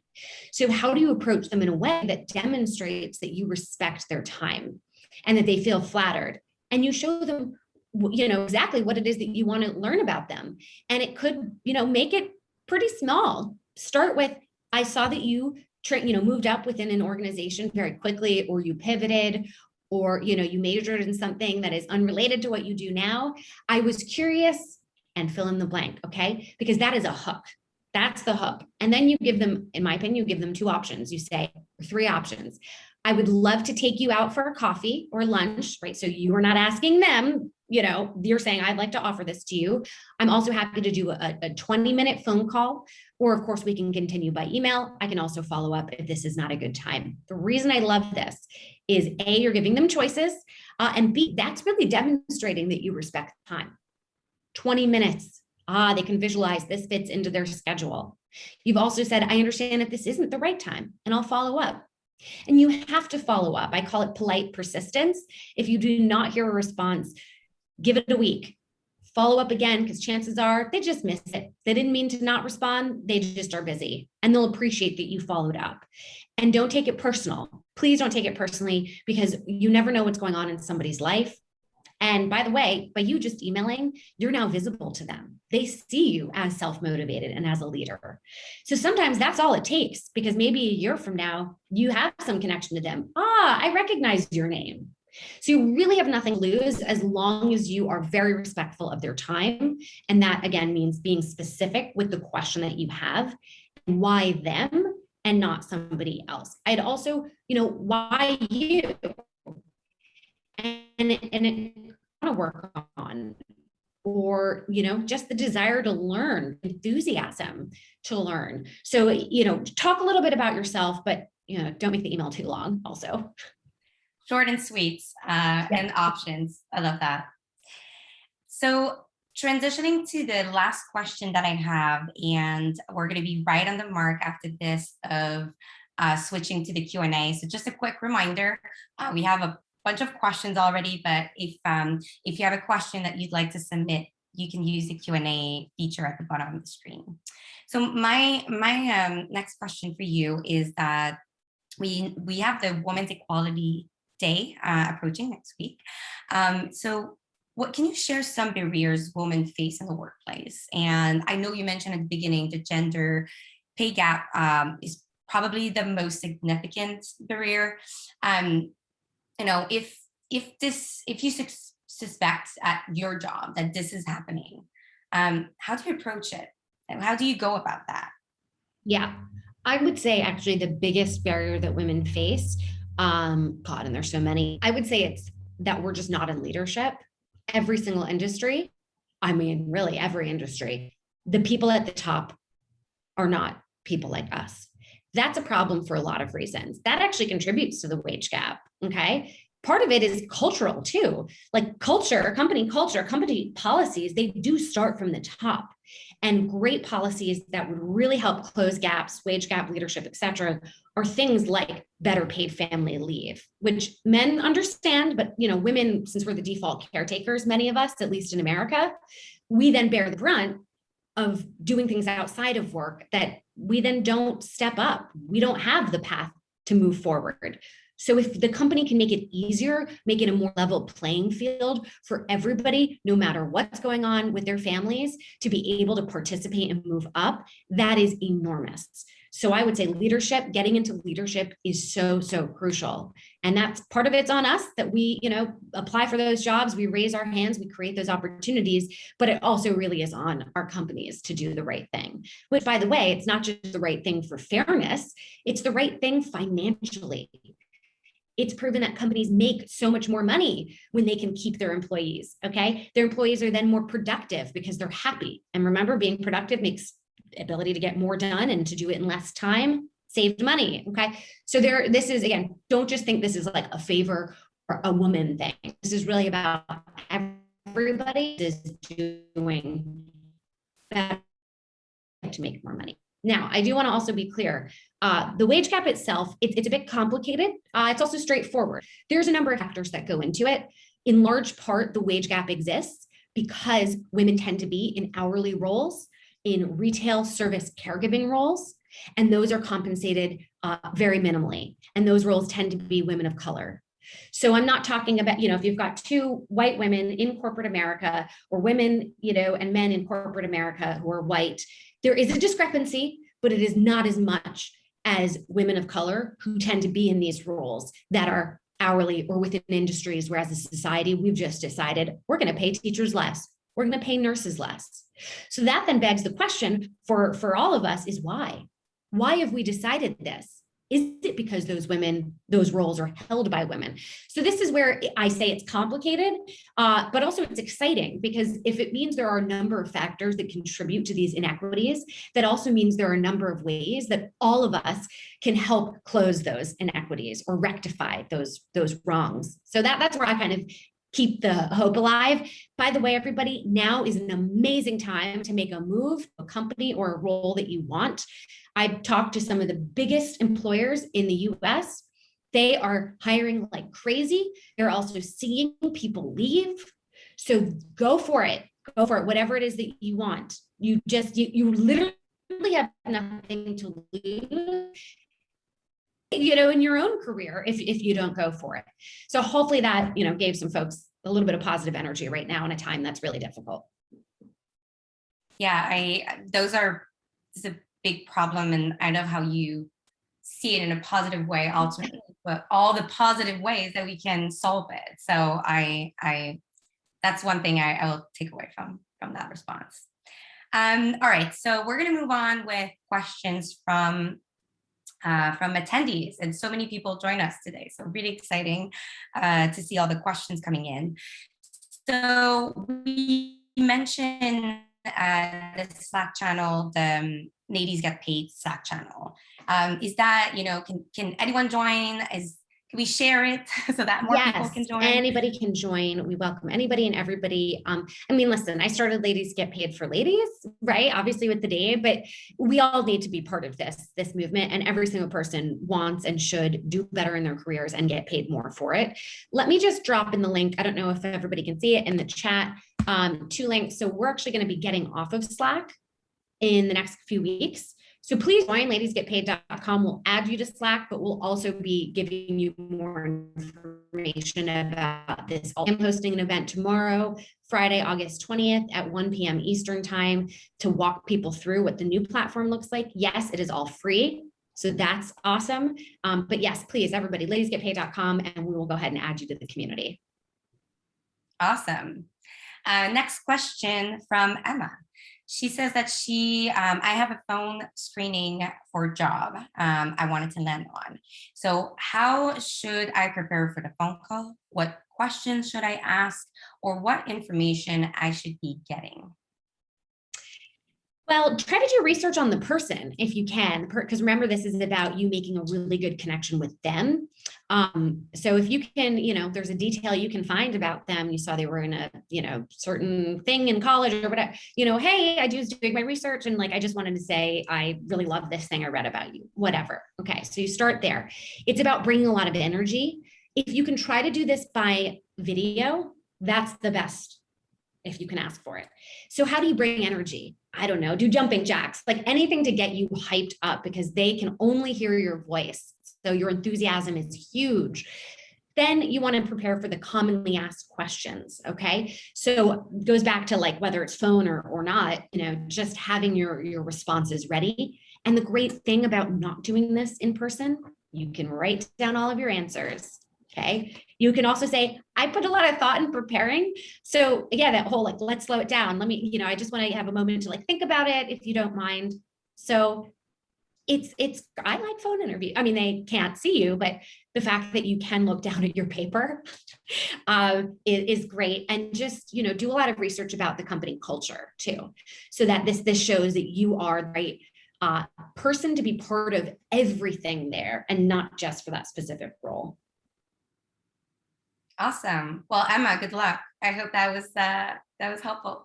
So how do you approach them in a way that demonstrates that you respect their time and that they feel flattered? And you show them, exactly what it is that you want to learn about them. And it could, make it pretty small. Start with, I saw that you moved up within an organization very quickly, or you pivoted, or, you majored in something that is unrelated to what you do now. I was curious, and fill in the blank, okay? Because that is a hook. That's the hook. And then you give them, in my opinion, you give them 2 options. You say 3 options. I would love to take you out for a coffee or lunch, right? So you are not asking them, you're saying, I'd like to offer this to you. I'm also happy to do a 20-minute phone call, or of course we can continue by email. I can also follow up if this is not a good time. The reason I love this is A, you're giving them choices, and B, that's really demonstrating that you respect time. 20 minutes. They can visualize this fits into their schedule. You've also said, I understand if this isn't the right time, and I'll follow up. And you have to follow up. I call it polite persistence. If you do not hear a response, give it a week. Follow up again, because chances are they just missed it. They didn't mean to not respond. They just are busy, and they'll appreciate that you followed up. And don't take it personal. Please don't take it personally, because you never know what's going on in somebody's life. And by the way, by you just emailing, you're now visible to them. They see you as self-motivated and as a leader. So sometimes that's all it takes, because maybe a year from now, you have some connection to them. I recognize your name. So you really have nothing to lose as long as you are very respectful of their time. And that, again, means being specific with the question that you have, and why them and not somebody else. I'd also, why you? And it want to work on, or just the desire to learn, enthusiasm to learn. So talk a little bit about yourself, but don't make the email too long also. Short and sweet, and options. I love that. So transitioning to the last question that I have, and we're going to be right on the mark after this of switching to the Q&A. So just a quick reminder, we have a bunch of questions already, but if you have a question that you'd like to submit, you can use the Q&A feature at the bottom of the screen. So my next question for you is that we have the Women's Equality Day approaching next week. So what can you share some barriers women face in the workplace? And I know you mentioned at the beginning the gender pay gap is probably the most significant barrier. If you suspect at your job that this is happening, how do you approach it? And how do you go about that? Yeah, I would say actually the biggest barrier that women face, and there's so many, I would say it's that we're just not in leadership. Every single industry, really every industry, the people at the top are not people like us. That's a problem for a lot of reasons. That actually contributes to the wage gap. Okay. Part of it is cultural too. Like company policies, they do start from the top. And great policies that would really help close gaps, wage gap, leadership, et cetera, are things like better paid family leave, which men understand, but women, since we're the default caretakers, many of us, at least in America, we then bear the brunt of doing things outside of work that we then don't step up. We don't have the path to move forward. So if the company can make it easier, make it a more level playing field for everybody, no matter what's going on with their families, to be able to participate and move up, that is enormous. So I would say leadership, getting into leadership is so, so crucial. And that's part of it's on us that we, apply for those jobs, we raise our hands, we create those opportunities, but it also really is on our companies to do the right thing, which, by the way, it's not just the right thing for fairness, it's the right thing financially. It's proven that companies make so much more money when they can keep their employees, okay? Their employees are then more productive because they're happy. And remember, being productive makes ability to get more done and to do it in less time, saved money, okay? So this is, again, don't just think this is like a favor or a woman thing. This is really about everybody is doing better to make more money. Now, I do want to also be clear. The wage gap itself, it's a bit complicated. It's also straightforward. There's a number of factors that go into it. In large part, the wage gap exists because women tend to be in hourly roles, in retail service caregiving roles, and those are compensated very minimally. And those roles tend to be women of color. So I'm not talking about, if you've got two white women in corporate America, or women, and men in corporate America who are white, there is a discrepancy, but it is not as much as women of color who tend to be in these roles that are hourly or within industries where, as a society, we've just decided we're going to pay teachers less. We're going to pay nurses less. So that then begs the question for all of us is why? Why have we decided this? Is it because those roles are held by women? So this is where I say it's complicated, but also it's exciting, because if it means there are a number of factors that contribute to these inequities, that also means there are a number of ways that all of us can help close those inequities or rectify those wrongs. So that's where I kind of keep the hope alive. By the way, everybody, now is an amazing time to make a move, a company or a role that you want. I've talked to some of the biggest employers in the US. They are hiring like crazy. They're also seeing people leave. So go for it. Go for it. Whatever it is that you want. You literally have nothing to lose, in your own career if you don't go for it. So hopefully that, gave some folks a little bit of positive energy right now in a time that's really difficult. Yeah, it's a big problem, and I know how you see it in a positive way ultimately, but all the positive ways that we can solve it. So I that's one thing I will take away from that response. All right, so we're going to move on with questions from attendees, and so many people join us today. So really exciting to see all the questions coming in. So we mentioned the Slack channel, the Ladies Get Paid Slack channel. Is that, can anyone join? Can we share it so that more people can join? Anybody can join. We welcome anybody and everybody. Listen, I started Ladies Get Paid for Ladies, right? Obviously with the day, but we all need to be part of this movement, and every single person wants and should do better in their careers and get paid more for it. Let me just drop in the link. I don't know if everybody can see it in the chat, 2 links. So we're actually going to be getting off of Slack in the next few weeks. So please join ladiesgetpaid.com. We'll add you to Slack, but we'll also be giving you more information about this. I'm hosting an event tomorrow, Friday, August 20th at 1 p.m. Eastern time, to walk people through what the new platform looks like. Yes, it is all free. So that's awesome. But yes, please, everybody, ladiesgetpaid.com, and we will go ahead and add you to the community. Awesome. Next question from Emma. She says that I have a phone screening for a job I wanted to land on. So how should I prepare for the phone call? What questions should I ask, or what information I should be getting? Well, try to do research on the person if you can, because remember, this is about you making a really good connection with them. So if you can, there's a detail you can find about them. You saw they were in a, certain thing in college or whatever, hey, I was doing my research and I just wanted to say, I really love this thing I read about you, whatever. Okay. So you start there. It's about bringing a lot of energy. If you can try to do this by video, that's the best if you can ask for it. So how do you bring energy? I don't know, do jumping jacks, anything to get you hyped up, because they can only hear your voice. So your enthusiasm is huge. Then you want to prepare for the commonly asked questions. Okay. So it goes back to whether it's phone or not, just having your responses ready. And the great thing about not doing this in person, you can write down all of your answers. Okay. You can also say, I put a lot of thought in preparing. So yeah, that whole let's slow it down. Let me, I just want to have a moment to think about it, if you don't mind. So I like phone interview. They can't see you, but the fact that you can look down at your paper is great. And just, do a lot of research about the company culture too, so that this shows that you are the right person to be part of everything there, and not just for that specific role. Awesome. Well, Emma, good luck. I hope that was helpful.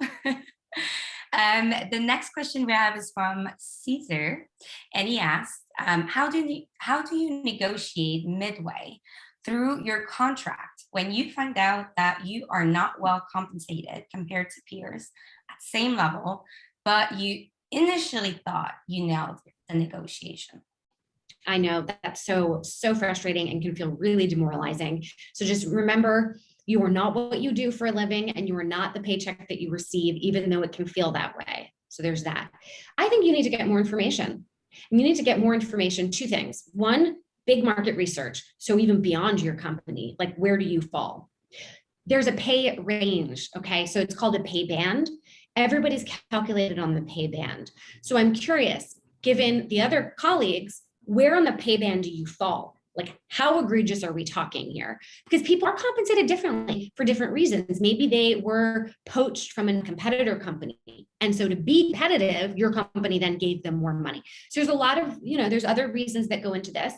The next question we have is from Caesar, and he asks, how do you negotiate midway through your contract when you find out that you are not well compensated compared to peers at the same level, but you initially thought you nailed the negotiation? I know that's so frustrating and can feel really demoralizing. So just remember, you are not what you do for a living, and you are not the paycheck that you receive, even though it can feel that way. So there's that. I think you need to get more information. And you need to get more information, 2 things. 1, big market research. So even beyond your company, where do you fall? There's a pay range. Okay. So it's called a pay band. Everybody's calculated on the pay band. So I'm curious, given the other colleagues where on the pay band do you fall? Like, how egregious are we talking here? Because people are compensated differently for different reasons. Maybe they were poached from a competitor company. And so to be competitive, your company then gave them more money. So there's a lot of, there's other reasons that go into this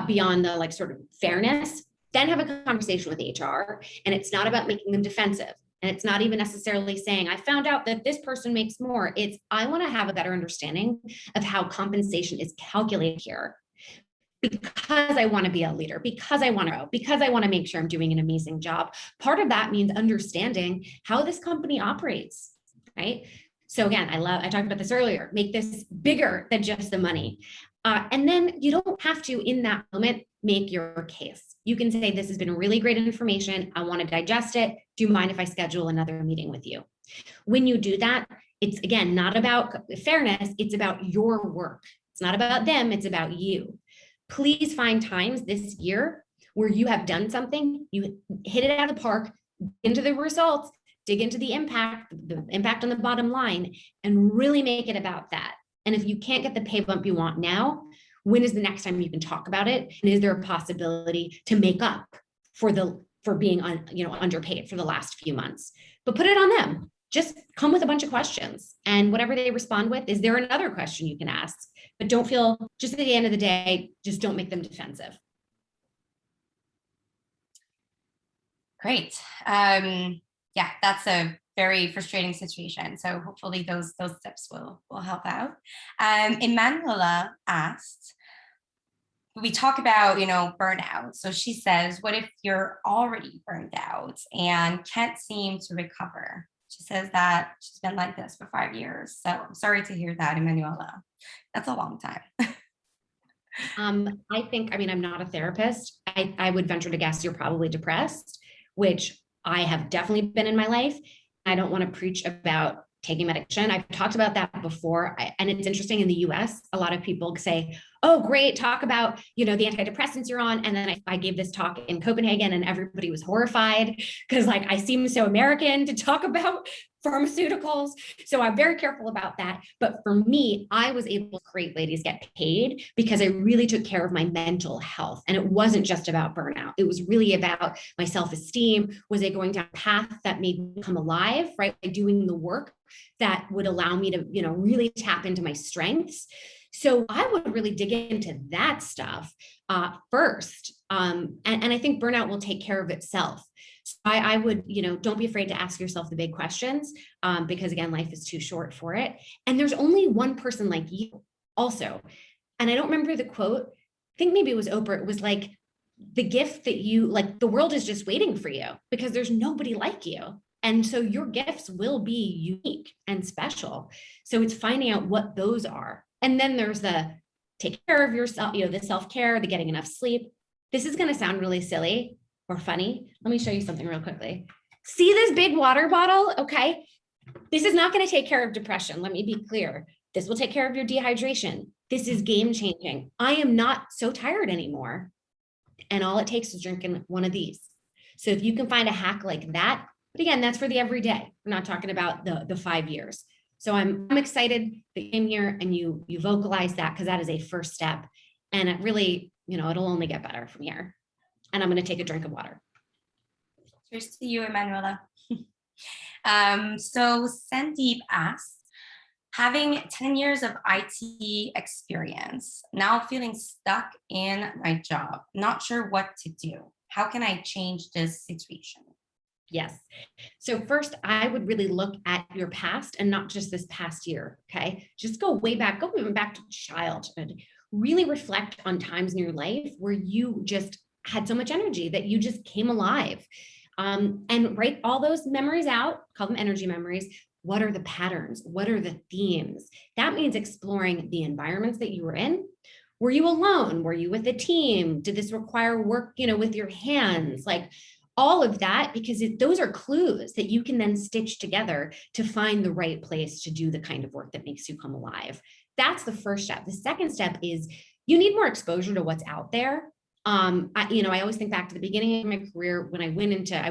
beyond the like sort of fairness. Then have a conversation with HR. And it's not about making them defensive. And it's not even necessarily saying, I found out that this person makes more. It's, I want to have a better understanding of how compensation is calculated here, because I want to be a leader, because I want to grow, because I want to make sure I'm doing an amazing job. Part of that means understanding how this company operates, right? So again, I talked about this earlier, make this bigger than just the money. And then you don't have to, in that moment, make your case. You can say, this has been really great information. I want to digest it. Do you mind if I schedule another meeting with you? When you do that, it's again, not about fairness. It's about your work. It's not about them. It's about you. Please find times this year where you have done something, you hit it out of the park, into the results, dig into the impact on the bottom line, and really make it about that. And if you can't get the pay bump you want now, when is the next time you can talk about it? And is there a possibility to make up for being underpaid for the last few months? But put it on them. Just come with a bunch of questions, and whatever they respond with, is there another question you can ask? But don't feel, just at the end of the day, just don't make them defensive. Great. Yeah, that's a very frustrating situation. So hopefully those tips will help out. Emanuela asked, we talk about, burnout. So she says, what if you're already burned out and can't seem to recover? She says that she's been like this for 5 years. So I'm sorry to hear that, Emanuela. That's a long time. I think, I'm not a therapist. I would venture to guess you're probably depressed, which I have definitely been in my life. I don't want to preach about taking medication. I've talked about that before. And it's interesting, in the US, a lot of people say, oh, great, talk about, the antidepressants you're on. And then I gave this talk in Copenhagen and everybody was horrified because I seem so American to talk about pharmaceuticals. So I'm very careful about that. But for me, I was able to create Ladies Get Paid because I really took care of my mental health. And it wasn't just about burnout. It was really about my self-esteem. Was I going down a path that made me come alive, right? By doing the work that would allow me to, really tap into my strengths. So I would really dig into that stuff first. And I think burnout will take care of itself. So I would, don't be afraid to ask yourself the big questions because again, life is too short for it. And there's only one person like you also. And I don't remember the quote. I think maybe it was Oprah. It was like, the gift that the world is just waiting for you because there's nobody like you. And so your gifts will be unique and special. So it's finding out what those are. And then there's the take care of yourself, the self-care, the getting enough sleep. This is going to sound really silly or funny. Let me show you something real quickly. See this big water bottle? Okay. This is not going to take care of depression. Let me be clear. This will take care of your dehydration. This is game changing. I am not so tired anymore. And all it takes is drinking one of these. So if you can find a hack like that, but again, that's for the everyday. We're not talking about the 5 years. So I'm excited that you came here and you vocalize that, because that is a first step. And it really, it'll only get better from here. And I'm going to take a drink of water. Cheers to you, Emanuela. So Sandeep asks, having 10 years of IT experience, now feeling stuck in my job, not sure what to do. How can I change this situation? Yes. So first, I would really look at your past and not just this past year. Okay. Just go way back, go even back to childhood. Really reflect on times in your life where you just had so much energy that you just came alive. And write all those memories out, call them energy memories. What are the patterns? What are the themes? That means exploring the environments that you were in. Were you alone? Were you with a team? Did this require work, with your hands? All of that, because those are clues that you can then stitch together to find the right place to do the kind of work that makes you come alive. That's the first step. The second step is you need more exposure to what's out there. I always think back to the beginning of my career when I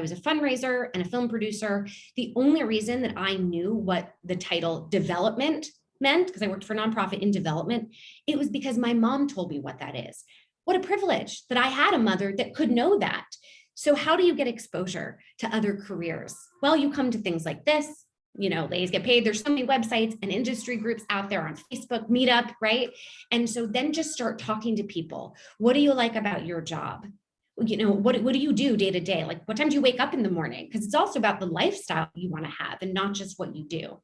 was a fundraiser and a film producer. The only reason that I knew what the title development meant, because I worked for a nonprofit in development, it was because my mom told me what that is. What a privilege that I had a mother that could know that. So how do you get exposure to other careers? Well, you come to things like this. Ladies Get Paid. There's so many websites and industry groups out there on Facebook, Meetup, right? And so then just start talking to people. What do you like about your job? What do you do day to day? Like, what time do you wake up in the morning? Because it's also about the lifestyle you want to have and not just what you do.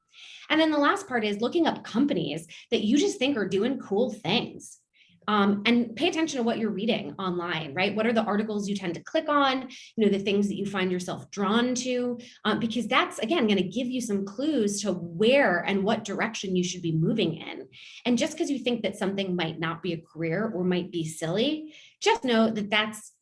And then the last part is looking up companies that you just think are doing cool things. And pay attention to what you're reading online, right? What are the articles you tend to click on, the things that you find yourself drawn to, because that's, again, going to give you some clues to where and what direction you should be moving in. And just because you think that something might not be a career or might be silly, just know that that's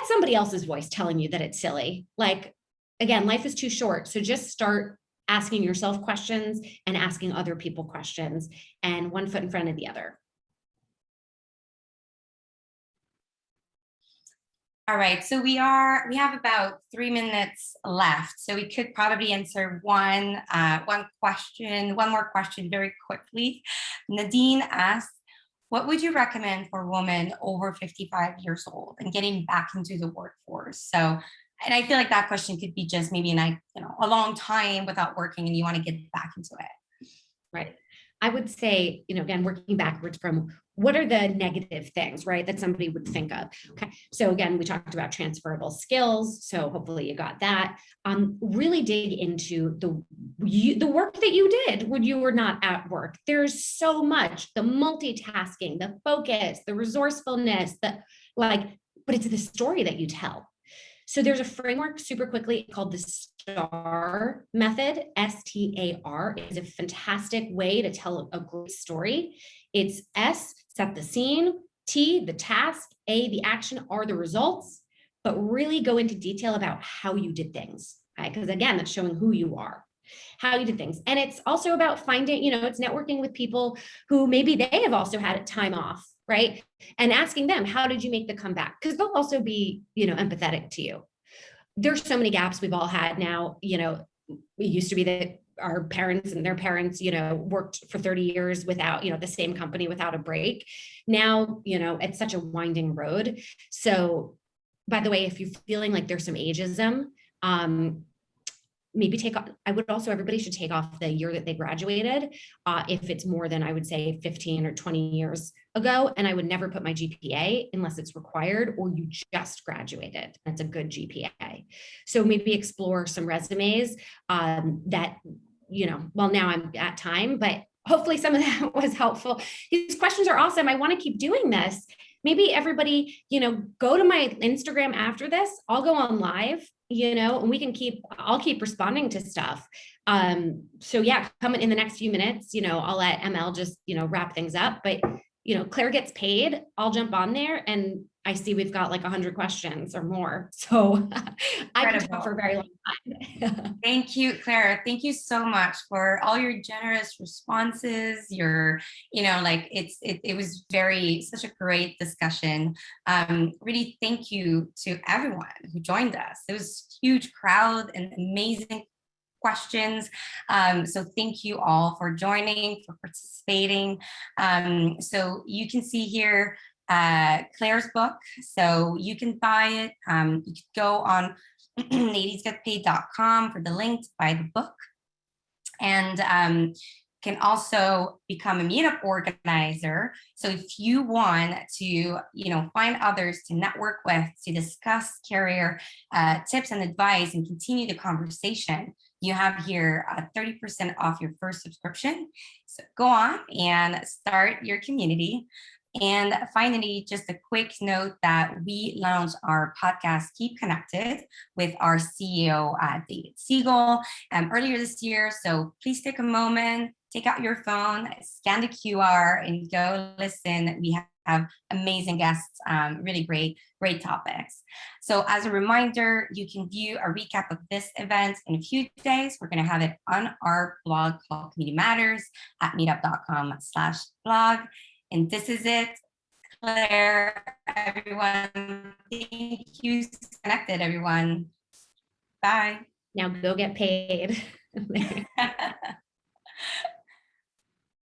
somebody else's voice telling you that it's silly. Like, again, life is too short. So just start asking yourself questions and asking other people questions, and one foot in front of the other. All right, so we have about 3 minutes left, so we could probably answer one more question very quickly. Nadine asked, what would you recommend for women over 55 years old and getting back into the workforce? So, and I feel like that question could be just maybe a long time without working and you want to get back into it. Right. I would say, again, working backwards from what are the negative things, right, that somebody would think of. Okay. So again, we talked about transferable skills. So hopefully you got that. Really dig into the work that you did when you were not at work. There's so much, the multitasking, the focus, the resourcefulness, but it's the story that you tell. So there's a framework super quickly called the STAR method. STAR is a fantastic way to tell a great story. It's S, set the scene, T, the task, A, the action, R, the results, but really go into detail about how you did things. Right? Because again, that's showing who you are, how you did things. And it's also about finding, it's networking with people who maybe they have also had time off, right? And asking them, how did you make the comeback? Because they'll also be, empathetic to you. There's so many gaps we've all had now. It used to be that our parents and their parents, worked for 30 years without, the same company without a break. Now, it's such a winding road. So, by the way, if you're feeling like there's some ageism, maybe everybody should take off the year that they graduated, if it's more than, I would say, 15 or 20 years ago. And I would never put my GPA unless it's required or you just graduated. That's a good GPA. So maybe explore some resumes that, well, now I'm at time, but hopefully some of that was helpful. These questions are awesome. I want to keep doing this. Maybe everybody, go to my Instagram after this. I'll go on live, and I'll keep responding to stuff. So yeah, coming in the next few minutes, I'll let ML just, wrap things up, but Claire Gets Paid. I'll jump on there and I see we've got like 100 questions or more. So I can talk for a very long time. Thank you, Claire. Thank you so much for all your generous responses. It was such a great discussion. Really thank you to everyone who joined us. It was a huge crowd and amazing questions. So thank you all for joining, for participating. So you can see here Claire's book. So you can buy it. You can go on ladiesgetpaid.com for the link to buy the book. And can also become a meetup organizer. So if you want to, find others to network with, to discuss career tips and advice and continue the conversation, you have here 30% off your first subscription. So go on and start your community. And finally, just a quick note that we launched our podcast, Keep Connected, with our CEO, David Siegel, earlier this year. So please take a moment, take out your phone, scan the QR, and go listen. We have amazing guests, really great topics. So as a reminder, you can view a recap of this event in a few days. We're going to have it on our blog called Community Matters at meetup.com/blog. And this is it, Claire, everyone. Thank you. Connected, everyone. Bye. Now go get paid.